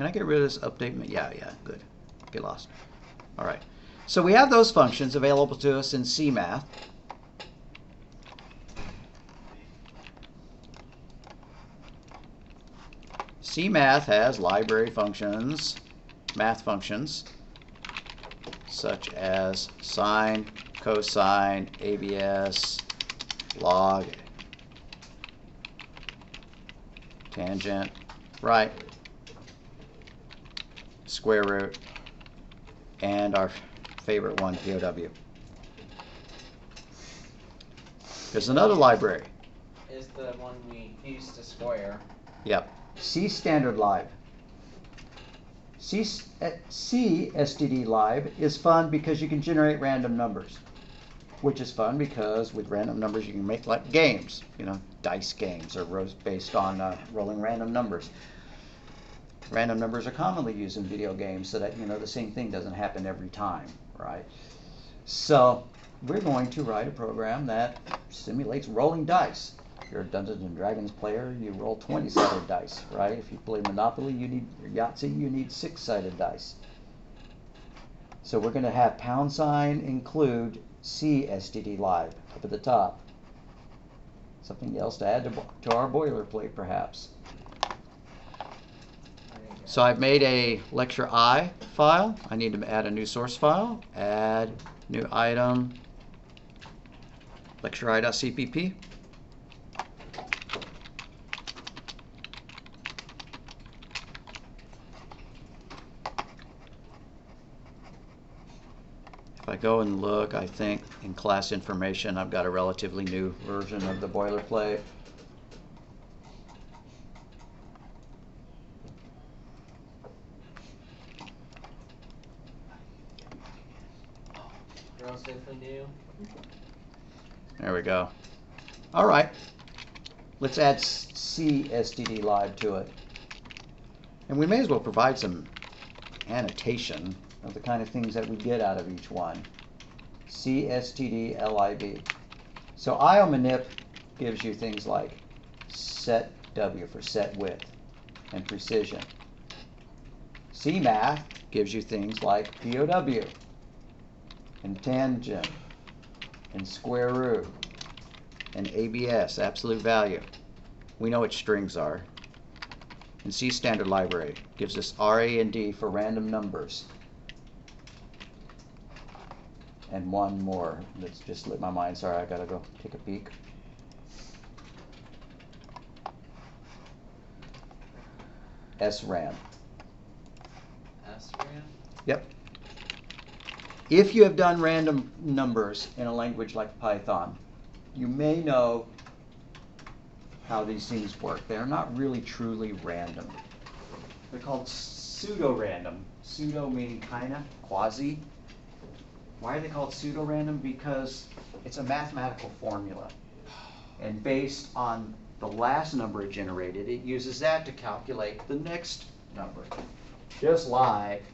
Can I get rid of this update? Yeah, good. Get lost. All right. So we have those functions available to us in CMath. CMath has library functions, math functions, such as sine, cosine, ABS, log, tangent, right, square root, and our favorite one, POW. There's another library. Is the one we use to square. Yep. C standard lib. C STD lib is fun because you can generate random numbers, which is fun because with random numbers you can make like games, you know, dice games or based on rolling random numbers. Random numbers are commonly used in video games so that, you know, the same thing doesn't happen every time, right? So we're going to write a program that simulates rolling dice. If you're a Dungeons and Dragons player, you roll 20-sided dice, right? If you play Monopoly, or Yahtzee, you need 6-sided dice. So we're going to have # include C STD lib up at the top. Something else to add to our boilerplate, perhaps. So I've made a lecture I file. I need to add a new source file. Add new item, lecture I.cpp. If I go and look, I think in class information, I've got a relatively new version of the boilerplate. Relatively new. There we go. All right. Let's add C STD lib to it. And we may as well provide some annotation of the kind of things that we get out of each one. C STD lib. So IOmanip gives you things like set W for set width and precision. CMath gives you things like POW and tangent and square root and ABS, absolute value. We know what strings are. And C standard library gives us RA&D for random numbers. And one more. That's just slipped my mind. Sorry, I gotta go take a peek. SRAM. SRAM? Yep. If you have done random numbers in a language like Python, you may know how these things work. They're not really truly random. They're called pseudo-random. Pseudo meaning kinda, quasi. Why are they called pseudo-random? Because it's a mathematical formula. And based on the last number it generated, it uses that to calculate the next number. Just like,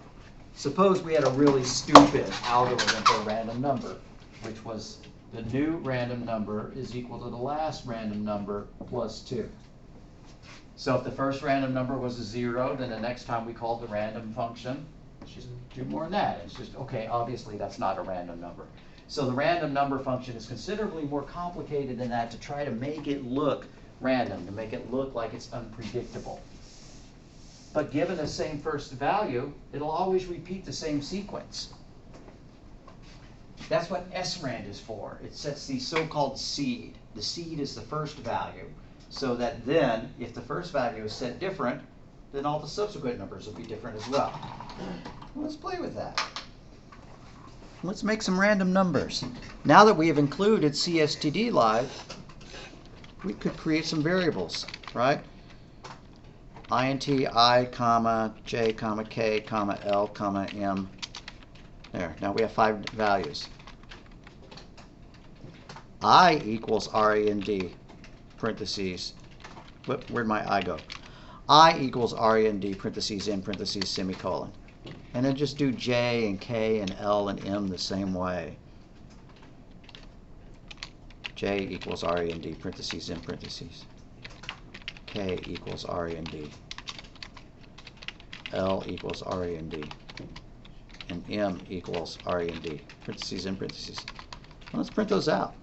suppose we had a really stupid algorithm for a random number, which was the new random number is equal to the last random number plus 2. So if the first random number was a 0, then the next time we called the random function, it's just do more than that. It's just, okay, obviously that's not a random number. So the random number function is considerably more complicated than that to try to make it look random, to make it look like it's unpredictable. But given the same first value, it'll always repeat the same sequence. That's what SRAND is for. It sets the so-called seed. The seed is the first value, so that then, if the first value is set different, then all the subsequent numbers will be different as well. Let's play with that. Let's make some random numbers. Now that we have included CSTD lib, we could create some variables, right? int I, comma, j, comma, k, comma, l, comma, m. There, now we have 5 values. I equals RAND, parentheses. Where'd my I go? I equals RAND, parentheses, in parentheses, semicolon. And then just do j and k and l and m the same way. J equals RAND, parentheses, in parentheses. K equals RAND. L equals RA and D. And M equals RA and D. Parentheses and parentheses. Well, let's print those out.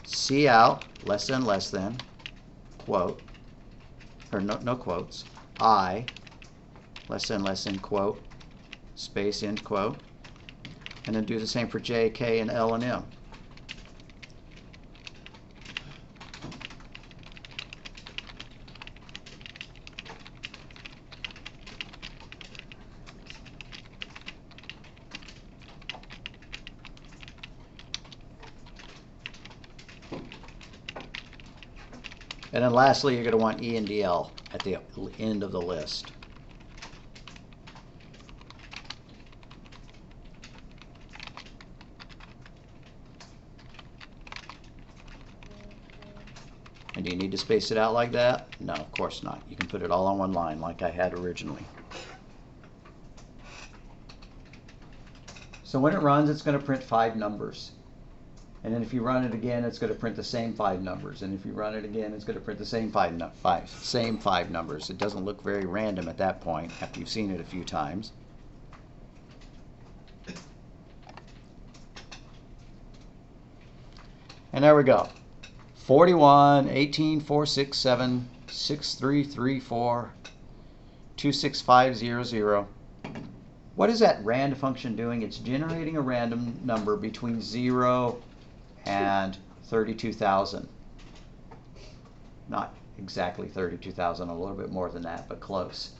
C out, less than, quote, or no quotes, I, less than, quote, space, end quote, and then do the same for J, K, and L and M. And then lastly, you're going to want E and DL at the end of the list. And do you need to space it out like that? No, of course not. You can put it all on one line like I had originally. So when it runs, it's going to print 5 numbers. And then if you run it again, it's going to print the same 5 numbers. And if you run it again, it's going to print the same five numbers. It doesn't look very random at that point after you've seen it a few times. And there we go. 41, 18, 4, 6, 7, 6, 3, 3, 4, 2, 6, 5, 0, 0. What is that rand function doing? It's generating a random number between 0 and 32,000. Not exactly 32,000, a little bit more than that, but close.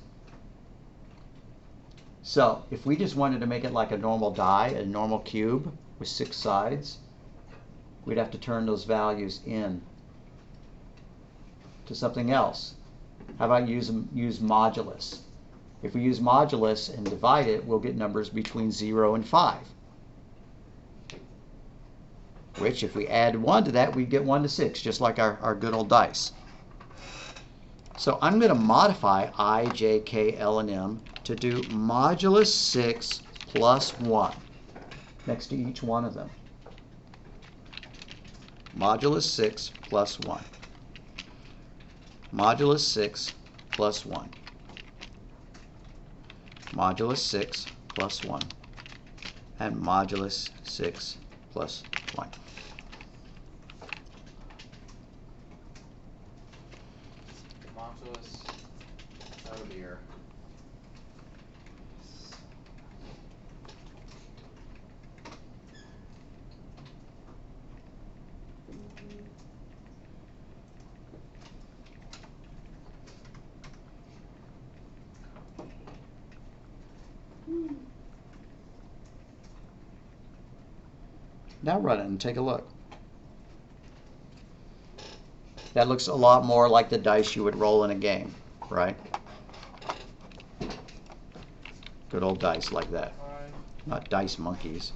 So if we just wanted to make it like a normal die, a normal cube with 6 sides, we'd have to turn those values in to something else. How about use modulus? If we use modulus and divide it, we'll get numbers between 0 and 5. Which, if we add 1 to that, we get 1 to 6, just like our good old dice. So I'm going to modify I, J, K, L, and M to do modulus 6 plus 1 next to each one of them. Modulus 6 plus 1. Modulus 6 plus 1. Modulus 6 plus 1. And modulus 6 plus 1. Modulus, oh dear. Now run it and take a look. That looks a lot more like the dice you would roll in a game, right? Good old dice like that. Not dice monkeys.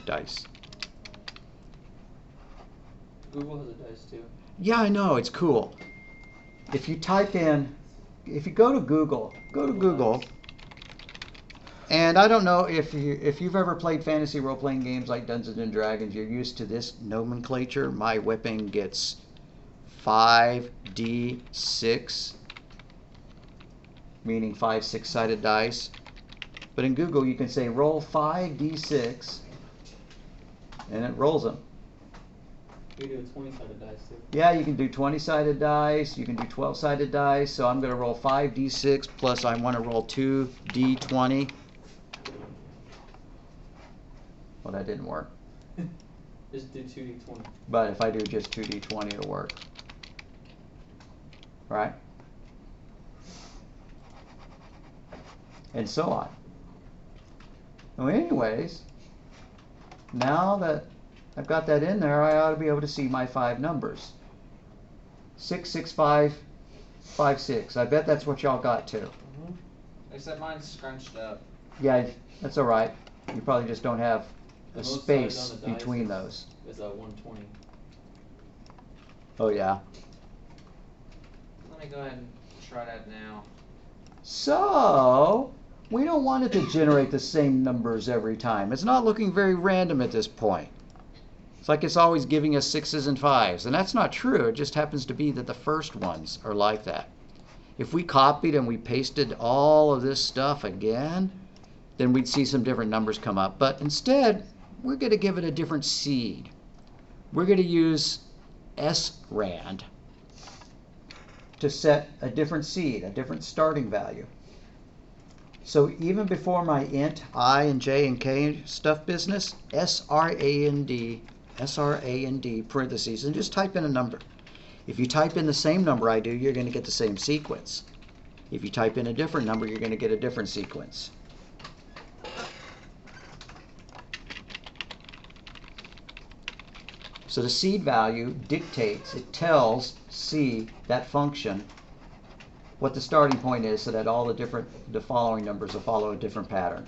Dice. Google has a dice too. Yeah, I know, it's cool. If you type in, if you go to Google, and I don't know if you've ever played fantasy role-playing games like Dungeons and Dragons, you're used to this nomenclature. My whipping gets 5d6, meaning 5 6-sided dice. But in Google, you can say roll 5d6, and it rolls them. You do a 20-sided dice too. Yeah, you can do 20-sided dice. You can do 12-sided dice. So I'm going to roll 5d6 plus I want to roll 2d20. Well, that didn't work. Just do 2d20. But if I do just 2d20, it'll work. Right? And so on. Well, anyways, now that I've got that in there, I ought to be able to see my 5 numbers. 6, 6, 5, 5, 6. I bet that's what y'all got too. Except mine's scrunched up. Yeah, that's all right. You probably just don't have The a most space sides on the dice between those. Is a 120. Oh yeah. Let me go ahead and try that now. So we don't want it to generate the same numbers every time. It's not looking very random at this point. It's like it's always giving us 6s and 5s, and that's not true. It just happens to be that the first ones are like that. If we copied and we pasted all of this stuff again, then we'd see some different numbers come up. But instead, we're going to give it a different seed. We're going to use srand to set a different seed, a different starting value. So even before my int I and j and k stuff business, srand parentheses, and just type in a number. If you type in the same number I do, you're going to get the same sequence. If you type in a different number, you're going to get a different sequence. So the seed value dictates, it tells C, that function, what the starting point is so that all the following numbers will follow a different pattern.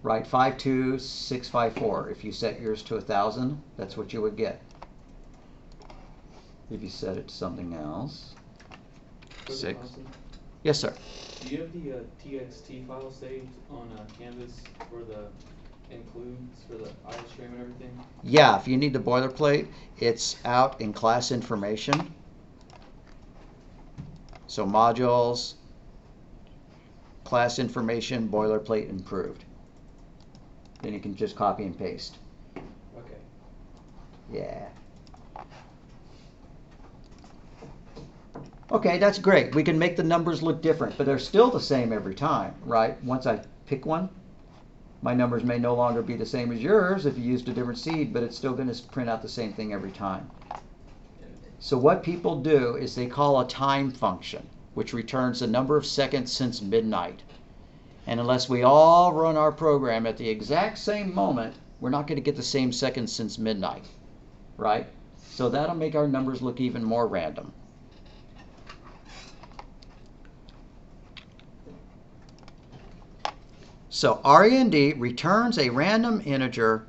Right, 52654. If you set yours to 1,000, that's what you would get. If you set it to something else, 6. Yes, sir. Do you have the txt file saved on Canvas for the includes for the iStream and everything? Yeah, if you need the boilerplate, it's out in class information. So modules, class information, boilerplate improved. Then you can just copy and paste. Okay. Yeah. Okay, that's great. We can make the numbers look different, but they're still the same every time, right? Once I pick one, my numbers may no longer be the same as yours if you used a different seed, but it's still going to print out the same thing every time. So what people do is they call a time function, which returns the number of seconds since midnight. And unless we all run our program at the exact same moment, we're not going to get the same seconds since midnight, right? So that'll make our numbers look even more random. So rand returns a random integer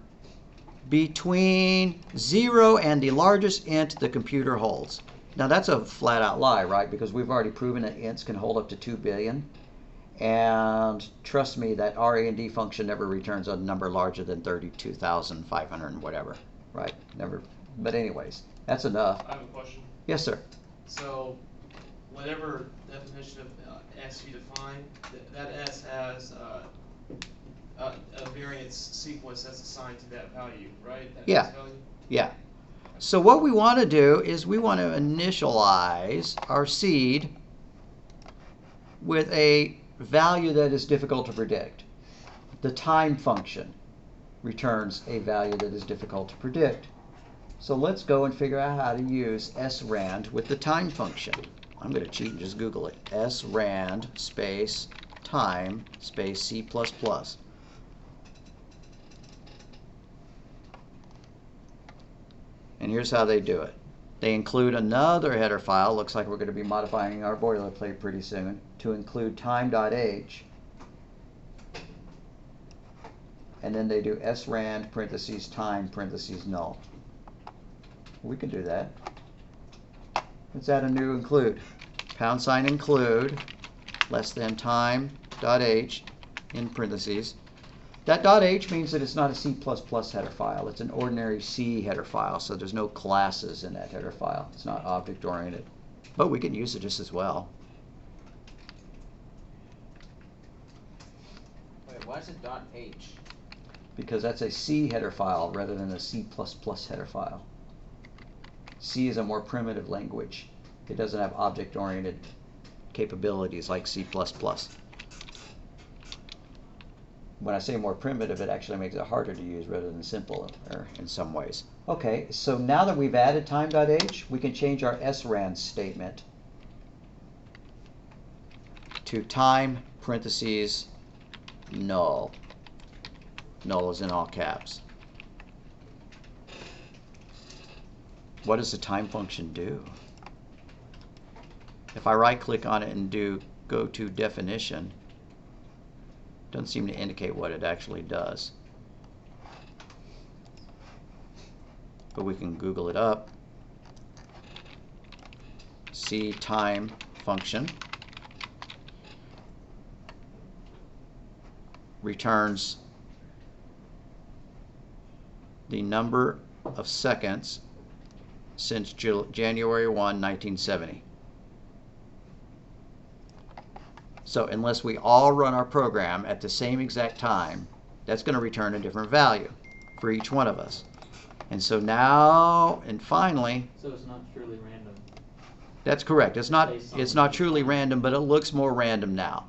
between 0 and the largest int the computer holds. Now that's a flat out lie, right? Because we've already proven that ints can hold up to 2 billion. And trust me, that rand function never returns a number larger than 32,500 and whatever, right? Never. But anyways, that's enough. I have a question. Yes, sir. So, whatever definition of S you define, that S has a variance sequence that's assigned to that value, right? That Yeah. S value? Yeah. So what we want to do is we want to initialize our seed with a value that is difficult to predict. The time function returns a value that is difficult to predict. So let's go and figure out how to use srand with the time function. I'm going to cheat and just Google it. srand space time space C++. And here's how they do it. They include another header file. Looks like we're going to be modifying our boilerplate pretty soon to include time.h. And then they do srand parentheses time parentheses null. We can do that. Let's add a new include. # include less than time.h in parentheses. That .h means that it's not a C++ header file. It's an ordinary C header file, so there's no classes in that header file. It's not object-oriented. But we can use it just as well. Wait, why is it .h? Because that's a C header file rather than a C++ header file. C is a more primitive language. It doesn't have object-oriented capabilities like C++. When I say more primitive, it actually makes it harder to use rather than simpler in some ways. Okay, so now that we've added time.h, we can change our srand statement to time parentheses null. Null is in all caps. What does the time function do? If I right-click on it and do go to definition, doesn't seem to indicate what it actually does. But we can Google it up. See time function returns the number of seconds since January 1, 1970. So unless we all run our program at the same exact time, that's going to return a different value for each one of us. And so now, and finally, So it's not truly random. that's correct. It's not truly random, but it looks more random now.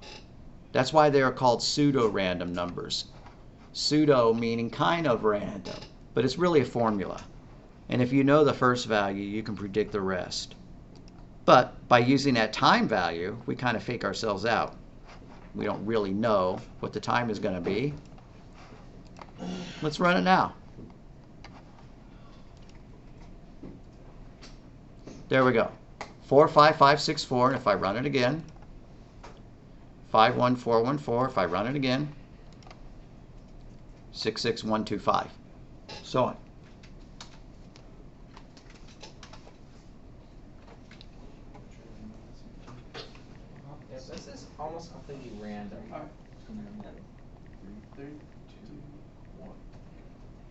That's why they are called pseudo-random numbers. Pseudo meaning kind of random, but it's really a formula. And if you know the first value, you can predict the rest. But by using that time value, we kind of fake ourselves out. We don't really know what the time is going to be. Let's run it now. There we go. 45564, and if I run it again, 51414, if I run it again, 66125, so on. Yes, this is almost completely random. Alright. 3, 2,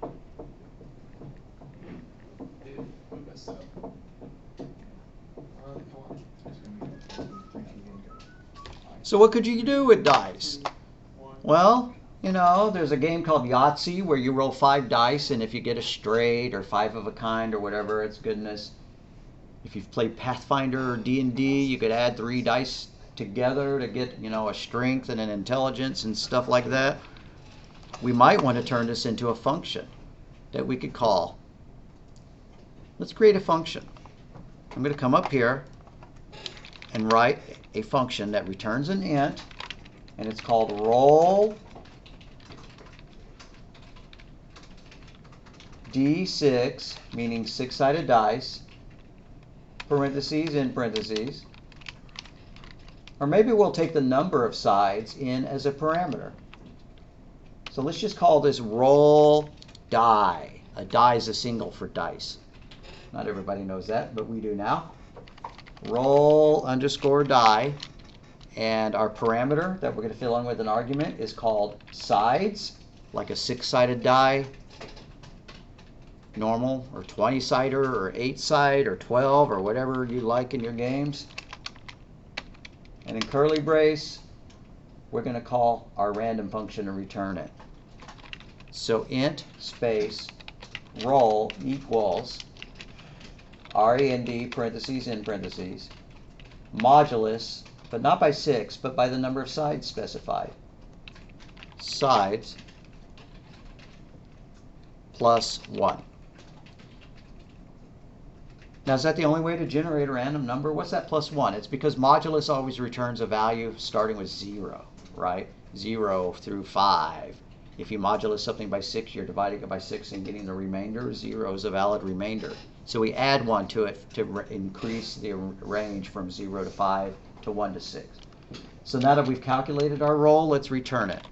1. Dude, we messed up. Come on. So what could you do with dice? 1. Well, you know, there's a game called Yahtzee where you roll 5 dice, and if you get a straight or 5 of a kind or whatever, it's goodness. If you've played Pathfinder or D&D, you could add 3 dice together to get, you know, a strength and an intelligence and stuff like that. We might want to turn this into a function that we could call. Let's create a function. I'm going to come up here and write a function that returns an int, and it's called roll d6, meaning 6-sided dice, parentheses in parentheses. Or maybe we'll take the number of sides in as a parameter. So let's just call this roll die. A die is a single for dice. Not everybody knows that, but we do now. Roll underscore die. And our parameter that we're going to fill in with an argument is called sides, like a 6-sided die, normal, or 20-sider, or 8-side, or 12, or whatever you like in your games. And in curly brace, we're going to call our random function and return it. So int space roll equals rand parentheses in parentheses modulus, but not by 6, but by the number of sides specified. Sides plus 1. Now, is that the only way to generate a random number? What's that plus 1? It's because modulus always returns a value starting with 0, right? 0 through 5. If you modulus something by 6, you're dividing it by 6 and getting the remainder. 0 is a valid remainder. So we add 1 to it to increase the range from 0 to 5 to 1 to 6. So now that we've calculated our roll, let's return it.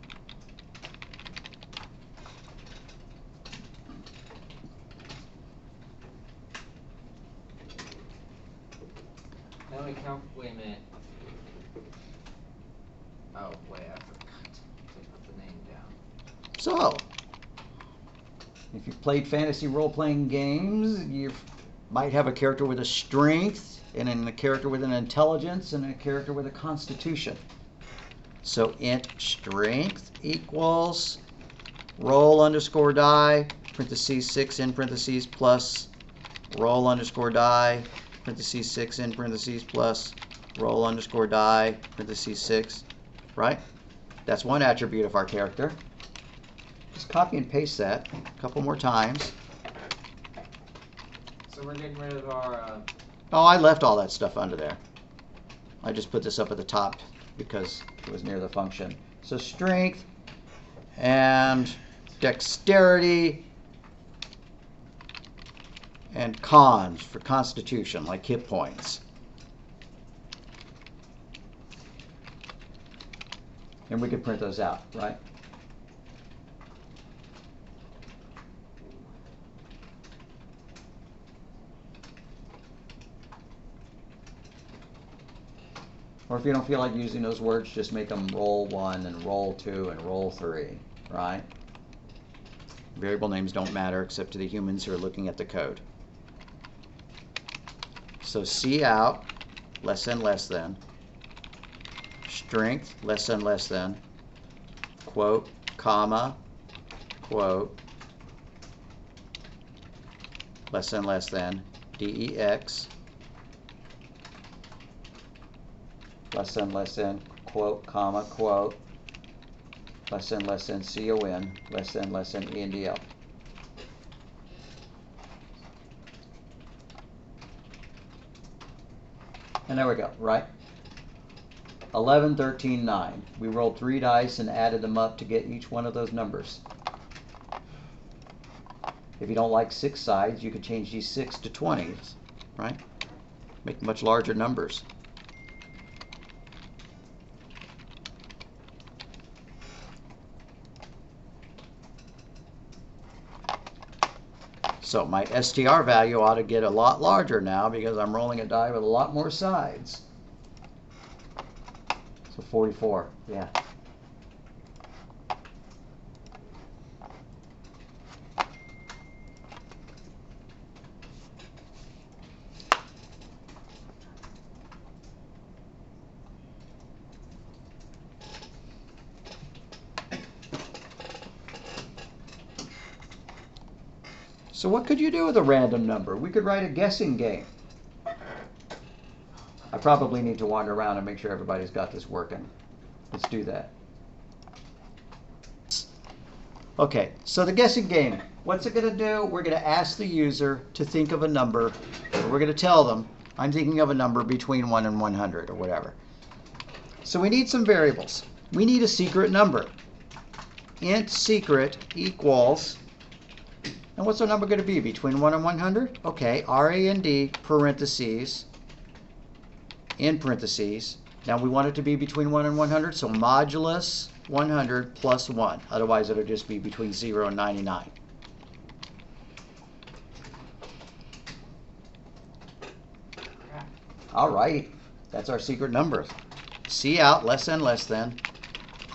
Now we count. Wait a minute. Oh, wait, I forgot to put the name down. So, if you've played fantasy role-playing games, you might have a character with a strength, and then a character with an intelligence, and a character with a constitution. So int strength equals roll underscore die, parentheses 6 in parentheses plus roll underscore die, parentheses 6 in parentheses plus roll underscore die, parentheses 6, right? That's one attribute of our character. Just copy and paste that a couple more times. So we're getting rid of our. Oh, I left all that stuff under there. I just put this up at the top because it was near the function. So strength and dexterity and cons for constitution, like hit points. And we could print those out, right? Or if you don't feel like using those words, just make them roll 1 and roll 2 and roll 3, right? Variable names don't matter except to the humans who are looking at the code. So cout less than, strength less than, quote, comma, quote, less than, dex, less than, quote, comma, quote, less than, con, less than, endl. And there we go, right? 11, 13, 9. We rolled 3 dice and added them up to get each one of those numbers. If you don't like 6 sides, you could change these 6 to 20s, right? Make much larger numbers. So my STR value ought to get a lot larger now because I'm rolling a die with a lot more sides. So 44, yeah. So what could you do with a random number? We could write a guessing game. I probably need to wander around and make sure everybody's got this working. Let's do that. Okay, so the guessing game. What's it going to do? We're going to ask the user to think of a number. We're going to tell them, I'm thinking of a number between 1 and 100 or whatever. So we need some variables. We need a secret number. Int secret equals, and what's our number going to be? Between 1 and 100? Okay, RAND parentheses, in parentheses. Now we want it to be between 1 and 100, so modulus 100 plus 1. Otherwise it'll just be between 0 and 99. All right, that's our secret number. Cout less than.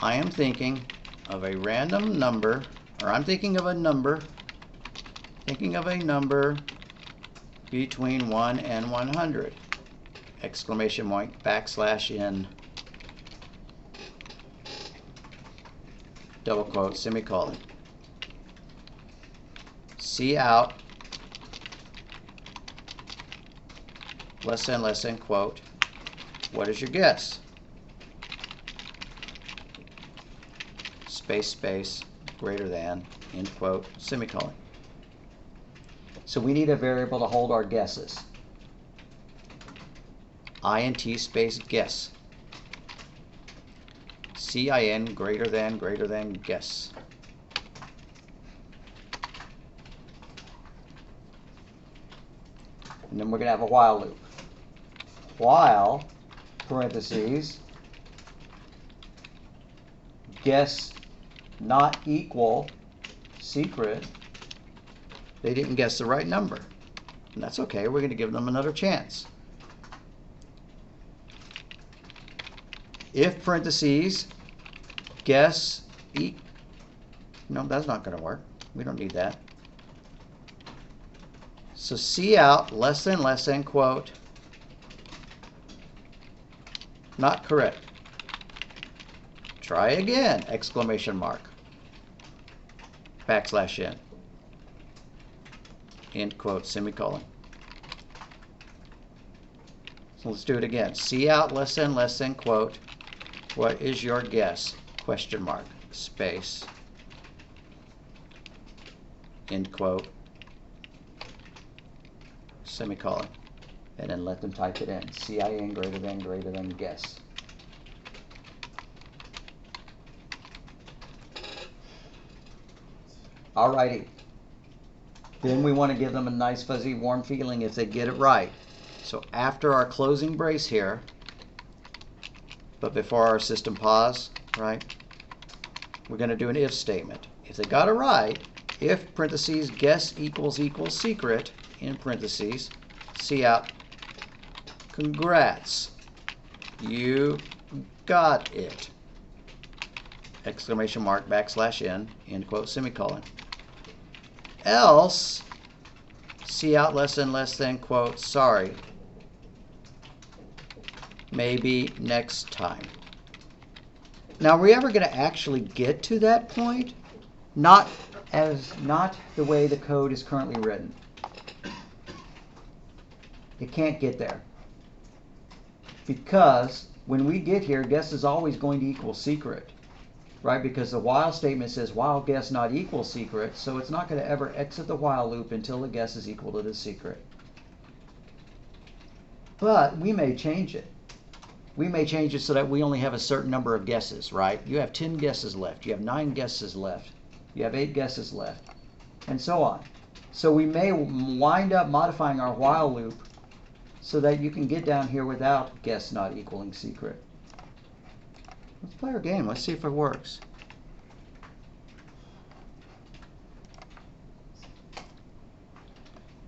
I am thinking of a random number, or I'm thinking of a number between 1 and 100. Exclamation point, backslash in, double quote, semicolon. Cout less than, quote, what is your guess? Space, greater than, end quote, semicolon. So we need a variable to hold our guesses. int space guess. CIN greater than guess. And then we're going to have a while loop. While, parentheses, guess not equal secret. They didn't guess the right number. And that's okay. We're going to give them another chance. If parentheses, guess no, that's not going to work. We don't need that. So cout less than, quote, not correct. Try again, exclamation mark, backslash in, end quote, semicolon. So let's do it again. Cout less than, quote, what is your guess? Question mark, space, end quote, semicolon. And then let them type it in. CIN greater than guess. Alrighty. Then we want to give them a nice fuzzy warm feeling if they get it right. So after our closing brace here, but before our system pause, right, we're going to do an if statement. If they got it right, if parentheses guess equals secret, in parentheses, cout, congrats, you got it, exclamation mark, backslash in, end quote, semicolon. else, see out less than, quote, sorry, maybe next time. Now, are we ever going to actually get to that point? Not the way the code is currently written. It can't get there. Because when we get here, guess is always going to equal secret. Right? Because the while statement says while guess not equal secret, so it's not going to ever exit the while loop until the guess is equal to the secret. But we may change it. We may change it so that we only have a certain number of guesses, right? You have 10 guesses left. You have 9 guesses left. You have 8 guesses left. And so on. So we may wind up modifying our while loop so that you can get down here without guess not equaling secret. Let's play our game. Let's see if it works.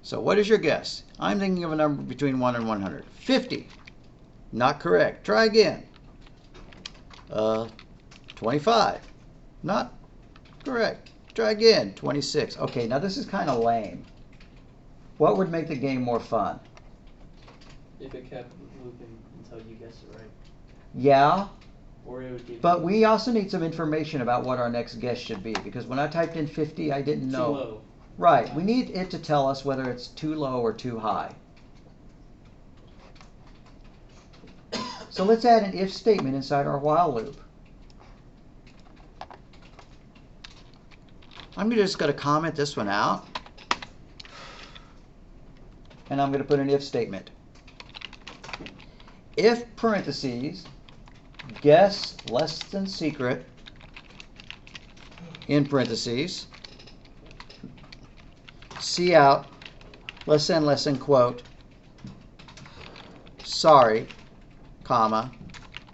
So what is your guess? I'm thinking of a number between 1 and 100. 50. Not correct. Try again. 25. Not correct. Try again. 26. Okay, now this is kind of lame. What would make the game more fun? If it kept looping until you guessed it right. Yeah. Or it would give But you we also need some information about what our next guess should be, because when I typed in 50, I didn't too know. low. Right. We need it to tell us whether it's too low or too high. So let's add an if statement inside our while loop. I'm just going to comment this one out. And I'm going to put an if statement. If parentheses, guess less than secret, in parentheses, see out less than, quote, sorry, comma,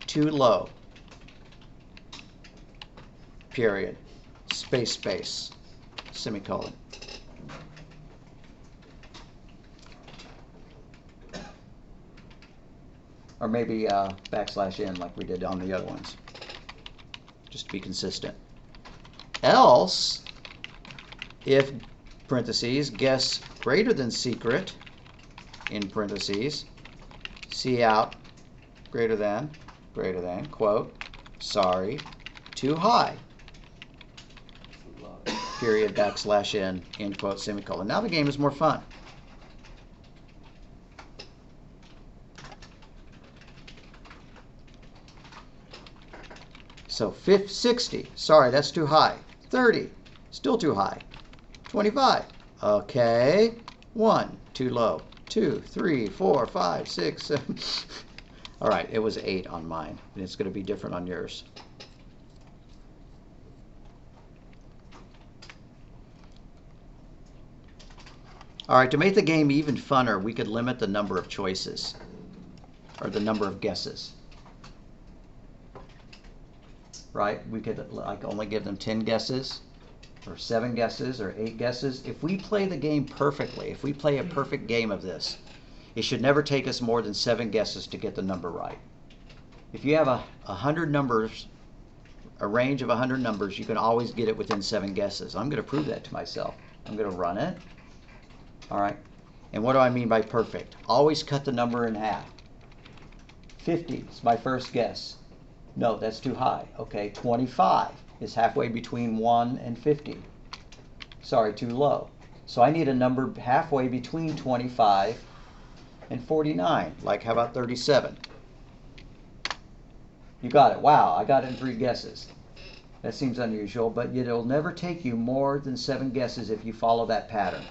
too low, period, space, semicolon. Or maybe \n like we did on the other ones, just to be consistent. Else, if parentheses, guess greater than secret, in parentheses, see out greater than, quote, sorry, too high, period, \n, end quote, semicolon. Now the game is more fun. So 60, sorry, that's too high. 30, still too high. 25, okay. 1, too low. 2, 3, 4, 5, 6, 7. All right, it was 8 on mine, and it's going to be different on yours. All right, to make the game even funner, we could limit the number of choices, or the number of guesses. Right? We could like only give them 10 guesses, or 7 guesses, or 8 guesses. If we play the game perfectly, if we play a perfect game of this, it should never take us more than 7 guesses to get the number right. If you have 100 numbers, a range of 100 numbers, you can always get it within 7 guesses. I'm going to prove that to myself. I'm going to run it. All right. And what do I mean by perfect? Always cut the number in half. 50 is my first guess. No, that's too high. Okay, 25 is halfway between 1 and 50. Sorry, too low. So I need a number halfway between 25 and 49. Like, how about 37? You got it. Wow, I got it in 3 guesses. That seems unusual, but it'll never take you more than 7 guesses if you follow that pattern,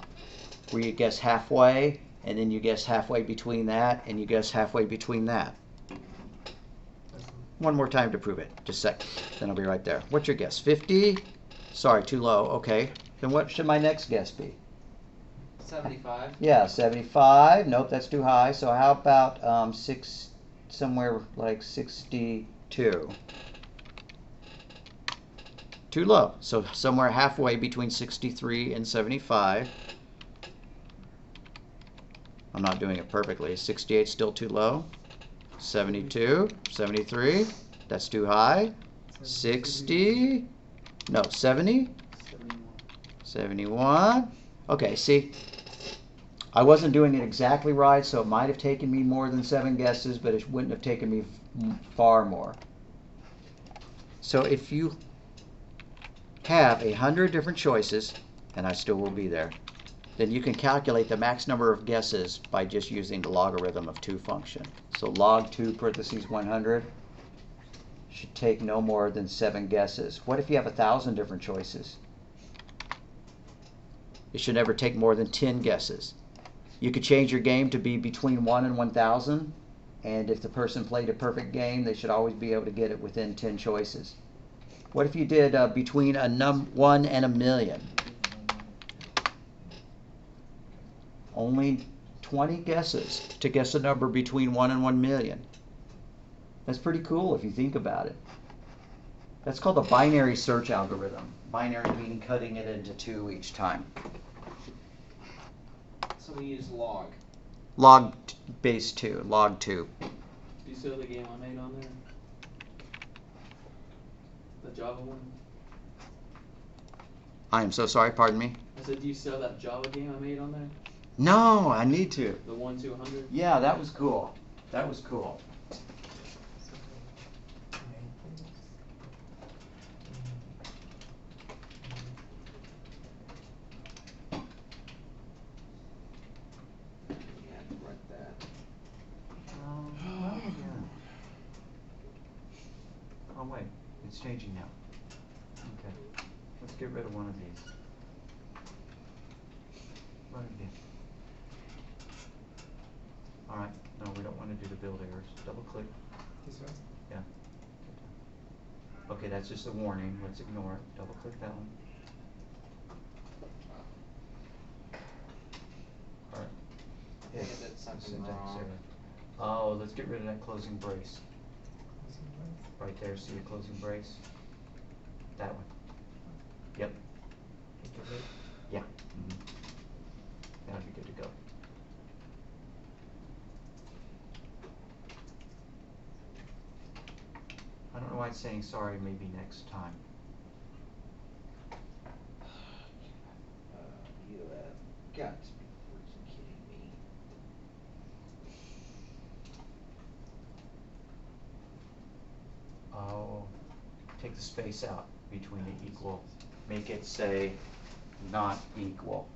where you guess halfway, and then you guess halfway between that, and you guess halfway between that. One more time to prove it. Just a sec. Then I'll be right there. What's your guess? 50? Sorry, too low. Okay. Then what should my next guess be? 75. Yeah, 75. Nope, that's too high. So how about somewhere like 62? Too low. So somewhere halfway between 63 and 75. I'm not doing it perfectly. 68 still too low. 72, 73, that's too high. 60, no, 70, 71, Okay, see? I wasn't doing it exactly right, so it might have taken me more than 7 guesses, but it wouldn't have taken me far more. So if you have 100 different choices, and I still will be there, then you can calculate the max number of guesses by just using the logarithm of 2 function. So log 2 parentheses 100 should take no more than 7 guesses. What if you have 1,000 different choices? It should never take more than 10 guesses. You could change your game to be between 1 and 1,000, and if the person played a perfect game, they should always be able to get it within 10 choices. What if you did between 1 and 1,000,000? Only 20 guesses to guess a number between 1 and 1,000,000. That's pretty cool if you think about it. That's called the binary search algorithm. Binary meaning cutting it into 2 each time. So we use log. Log base 2, log 2. Do you see the game I made on there? The Java one? I am so sorry, pardon me. I said, do you sell that Java game I made on there? No, I need to. The 1 to 100? Yeah, that was cool. That was cool. Yeah, write that. Oh wait, it's changing now. Okay, let's get rid of one of these. Run it again. All right, no, we don't want to do the build errors. Double click. This one? Yeah. Okay, that's just a warning. Let's ignore it. Double click that one. All right. I think I did something syntax wrong. error. Oh, let's get rid of that closing brace. Right there, see the closing brace? That one. Yep. Yeah. That'll be good to go. I don't know why it's saying sorry, maybe next time. You have got to be freaking kidding me. Oh, take the space out between the equal. Make it say not equal.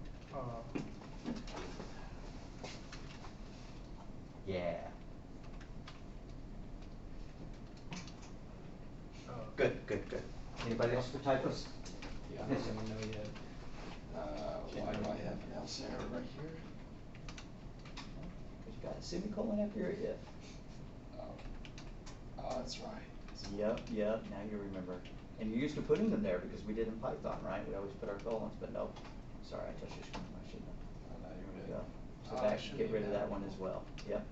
Yeah. Good, good, good. Anybody else for typos? Yeah, I Yes, don't even know yet. Why do I have an else error right here? Because you got a semicolon after your if. Oh, that's right. Yep, yep, now you remember. And you're used to putting them there because we did in Python, right? We always put our colons, but no. Sorry, I touched your screen. I shouldn't have. Oh, no, you're There we good. go. So Oh, that I should should get rid leave of that that one one. as well. Yep.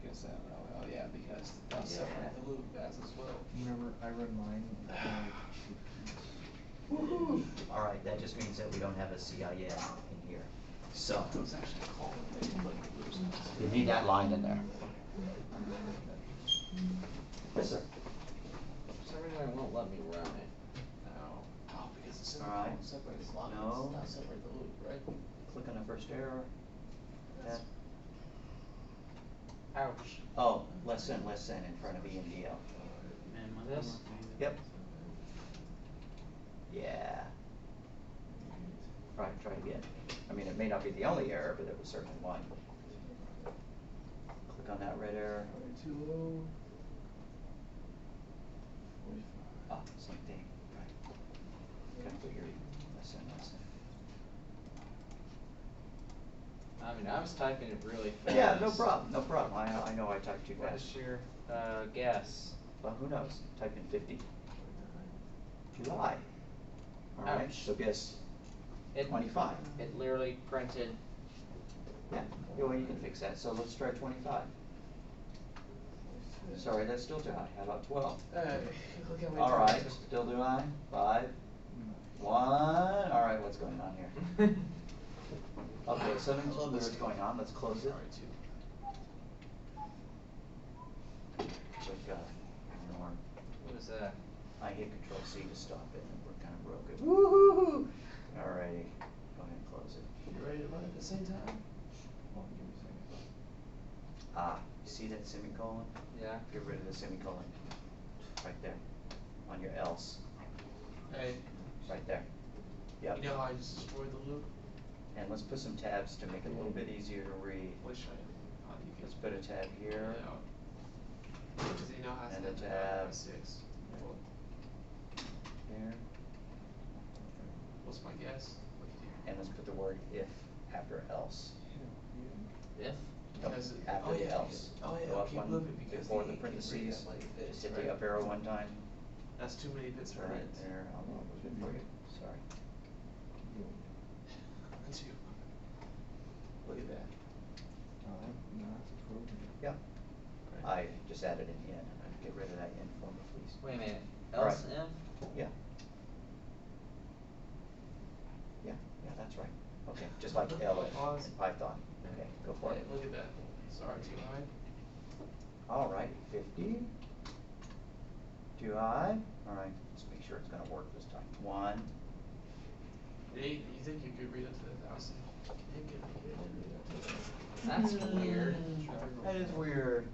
Guess that, oh yeah, because I'll separate the loop as well. Remember, I run mine. Woohoo! All right, that just means that we don't have a CIN in here. So It was actually called, they didn't put the loops in. you need that line in there. Yes, sir. For some reason it won't let me run it. No. Oh, because the All right. semicolon separates the line, No. not separate the loop, right? Click on the first error. Yeah. Ouch. Oh, less than in front of EMDL. Man, my This? Yep. Yeah. Try again. I mean, it may not be the only error, but it was certainly one. Click on that red error. Too low. Ah, same thing. Right. Gotta put your less than. I mean, I was typing it really fast. Yeah, no problem, no problem. I know I typed too What fast. is your, guess? Well, who knows? Type in 50. July. All right, Ouch. so guess It- 25. It literally printed. Yeah, well, you can fix that. So let's try 25. Sorry, that's still too high. How about 12? Look at All right, still too high. 5, 1. All right, what's going on here? Okay, so there's what's going on. Let's close it. Click Norm. What is that? I hit Control C to stop it, and we're kind of broke it. Woohoo! Alrighty, go ahead and close it. You ready to run at the same time? Hold on, give me a second. Ah, you see that semicolon? Yeah. Get rid of the semicolon. Right there. On your else. Hey, Right there. Yep. you know how I just destroyed the loop? And let's put some tabs to make it a little bit easier to read. Which I, you can Let's put a tab here. it out. Because you know how And to a tab. 6. Here. What's my guess? Look at here. And let's put the word if after else. If? Nope, Because after the else. Oh yeah, Go up keep one looping because before they the can read parentheses. that like this, Just hit right? the up arrow one time. That's too many bits per Right minute. there. I'll move it for you. Sorry. Two. Look at that. Yep. Right. I just added an in. Get rid of that in for me, please. Wait a minute. All Else right. if? Yeah. Yeah, that's right. Okay, just like elif Pause. in Python. Okay, go for Hey, it. look at that. Sorry, too high. All right, 50. Too high. All right, let's make sure it's going to work this time. 1. Hey, you think you could read up to 1,000? You could read up to 1,000. That's weird. That is weird.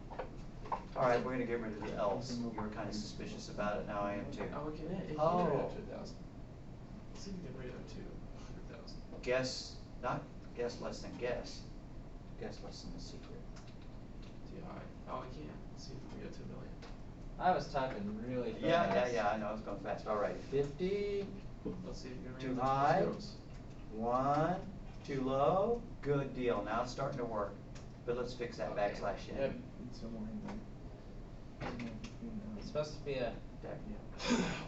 All right, we're going to get rid of the else. You were kind of suspicious about it. Now I am too. Oh, it can read Oh. up to 1,000. Let's see if we can read up to 100,000. Guess, not guess less than guess. Guess less than the secret. Too high. Oh, I can't. Let's see if we can get to 1 million. I was typing really fast. Yeah, I know, it's going fast. All right, 50. Let's see if we can read Too up to high. zeros. 1. Too low. Good deal. Now it's starting to work. But let's fix that Okay. backslash in. Yep. It's supposed to be a. There.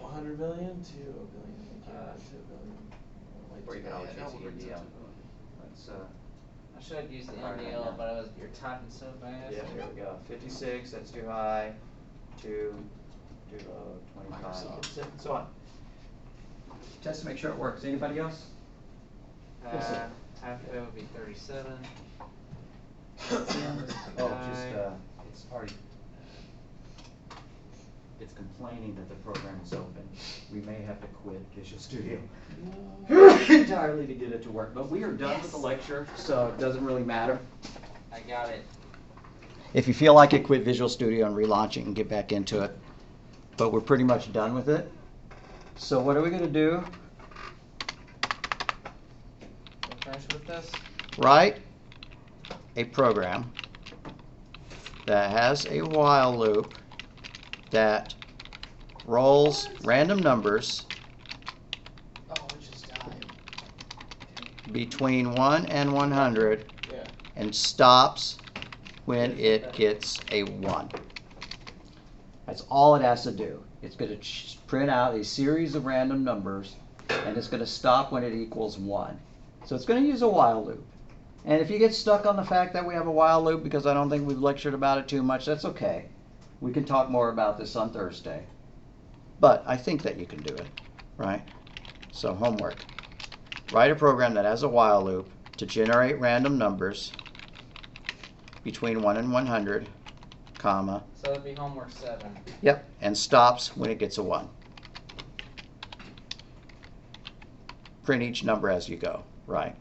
100 million to 1 billion. We can't read to 1 billion. Or you can always Yeah, use we'll the read to EDL. 2 billion. Let's, I should have used the All right, NDL, now. but you're typing so fast. yeah, here we go. 56, that's too high. 2, too low. 25, Microsoft. so on. Test to make sure it works. Anybody else? Yes, sir. Half of it would be 37. Oh, just, it's already, it's complaining that the program is open. We may have to quit Visual Studio entirely to get it to work. But we are done with the lecture, so it doesn't really matter. I got it. If you feel like it, quit Visual Studio and relaunch it and get back into it. But we're pretty much done with it. So what are we going to do? We're finished with this? Write a program that has a while loop that rolls random numbers Oh, it just died. between 1 and 100 Yeah. and stops when it gets a 1. That's all it has to do. It's going to print out a series of random numbers and it's going to stop when it equals 1. So it's going to use a while loop. And if you get stuck on the fact that we have a while loop because I don't think we've lectured about it too much, that's okay. We can talk more about this on Thursday. But I think that you can do it, right? So homework. Write a program that has a while loop to generate random numbers between 1 and 100, comma. So it'd be homework 7. Yep, and stops when it gets a 1. Print each number as you go, right?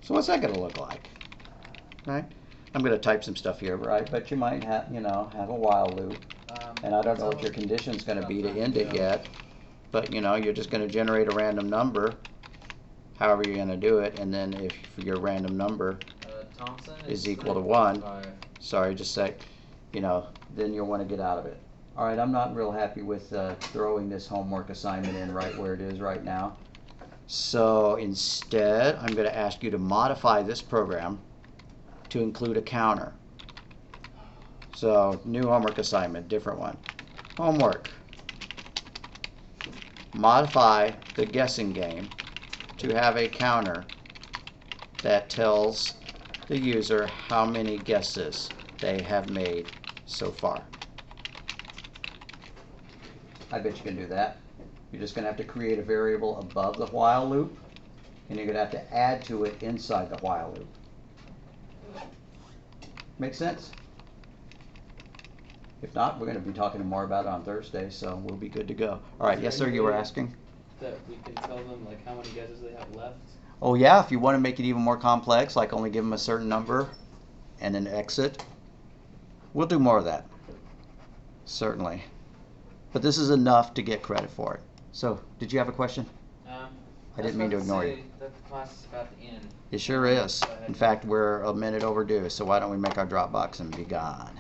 So what's that going to look like, right? I'm going to type some stuff here, right? But you might have, have a while loop. And I don't know what your condition's going to be to end it yet. But, you're just going to generate a random number, however you're going to do it. And then if your random number Thompson is equal to 1, 3.5. sorry, just say, then you'll want to get out of it. All right, I'm not real happy with throwing this homework assignment in right where it is right now. So instead, I'm going to ask you to modify this program to include a counter. So new homework assignment, different one. Homework. Modify the guessing game to have a counter that tells the user how many guesses they have made so far. I bet you can do that. You're just going to have to create a variable above the while loop, and you're going to have to add to it inside the while loop. Make sense? If not, we're gonna be talking more about it on Thursday, so we'll be good to go. All right, Is yes, there sir, any you were way asking? That we can tell them like how many guesses they have left? Oh yeah, if you want to make it even more complex, like only give them a certain number and an exit, we'll do more of that. Certainly. But this is enough to get credit for it. So, did you have a question? I didn't mean to ignore you. That the class is about to end. It sure is. Go ahead. In fact, we're a minute overdue, so why don't we make our Dropbox and be gone?